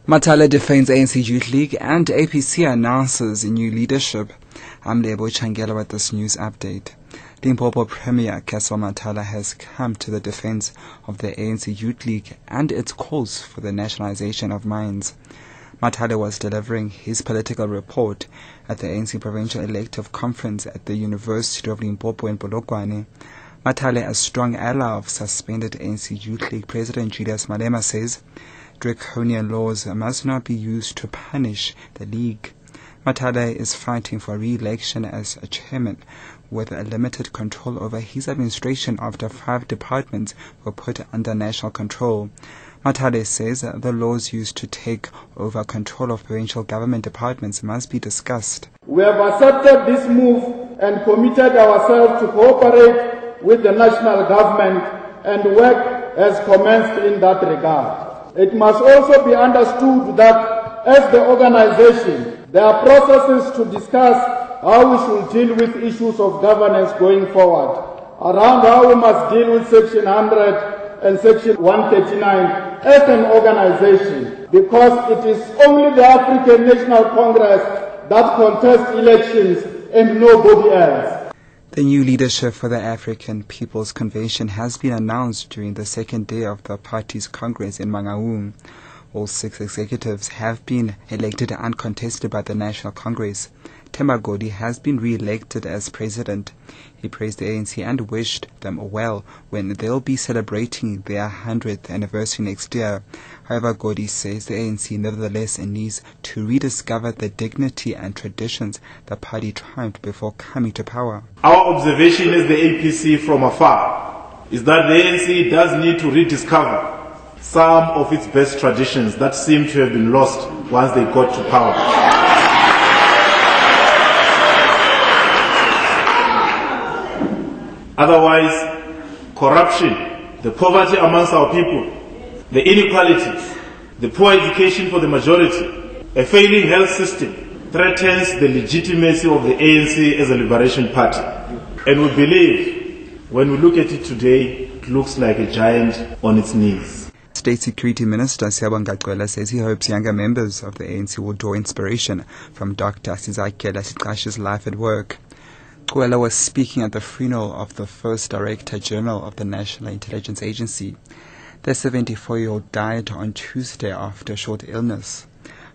Matale defends ANC Youth League and APC announces new leadership. I'm Lebo Changela with this news update. Limpopo Premier Castle Matala has come to the defense of the ANC Youth League and its calls for the nationalization of mines. Matale was delivering his political report at the ANC Provincial Elective Conference at the University of Limpopo in Polokwane. Matale, a strong ally of suspended ANC Youth League President Julius Malema, says draconian laws must not be used to punish the league. Matale is fighting for re-election as a chairman with a limited control over his administration after 5 departments were put under national control. Matale says the laws used to take over control of provincial government departments must be discussed. We have accepted this move and committed ourselves to cooperate with the national government, and work has commenced in that regard. It must also be understood that as the organization, there are processes to discuss how we should deal with issues of governance going forward, around how we must deal with Section 100 and Section 139 as an organization, because it is only the African National Congress that contests elections and nobody else. The new leadership for the African People's Convention has been announced during the second day of the party's congress in Mangaung. All 6 executives have been elected uncontested by the National Congress. Themba Godi has been re-elected as president. He praised the ANC and wished them well when they'll be celebrating their 100th anniversary next year. However, Godi says the ANC nevertheless needs to rediscover the dignity and traditions the party triumphed before coming to power. Our observation as the APC from afar is that the ANC does need to rediscover some of its best traditions that seem to have been lost once they got to power. Otherwise, corruption, the poverty amongst our people, the inequalities, the poor education for the majority, a failing health system threatens the legitimacy of the ANC as a liberation party. And we believe, when we look at it today, it looks like a giant on its knees. State Security Minister Siyabonga Cwela says he hopes younger members of the ANC will draw inspiration from Dr. Sizakela Siqashi's life and work. Cwela was speaking at the funeral of the first Director General of the National Intelligence Agency. The 74-year-old died on Tuesday after a short illness.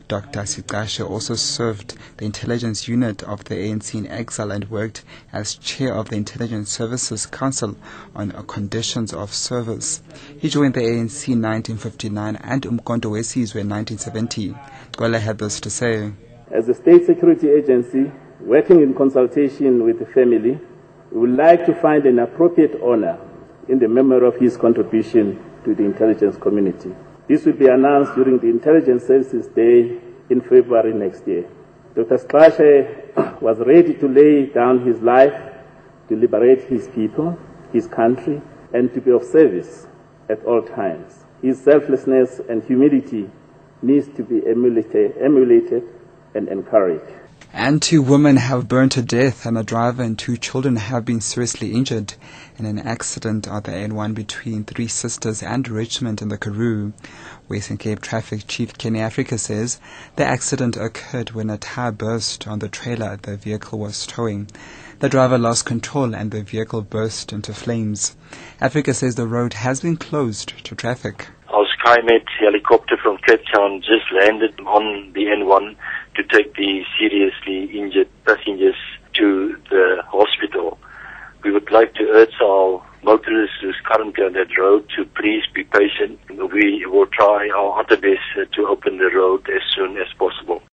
Dr. Siqashi also served the intelligence unit of the ANC in exile and worked as chair of the Intelligence Services Council on conditions of service. He joined the ANC in 1959 and Umkhonto weSizwe in 1970. Cwela had this to say. As a state security agency, working in consultation with the family, we would like to find an appropriate honor in the memory of his contribution to the intelligence community. This will be announced during the Intelligence Services Day in February next year. Dr. Siqashi was ready to lay down his life to liberate his people, his country, and to be of service at all times. His selflessness and humility needs to be emulated and encouraged. And 2 women have burned to death and a driver and 2 children have been seriously injured in an accident on the N1 between 3 Sisters and Richmond in the Karoo. Western Cape Traffic Chief Kenny Africa says the accident occurred when a tire burst on the trailer the vehicle was towing. The driver lost control and the vehicle burst into flames. Africa says the road has been closed to traffic. Our SkyMed helicopter from Cape Town just landed on the N1 to take the seriously injured passengers to the hospital. We would like to urge our motorists who's currently on that road to please be patient. We will try our utmost to open the road as soon as possible.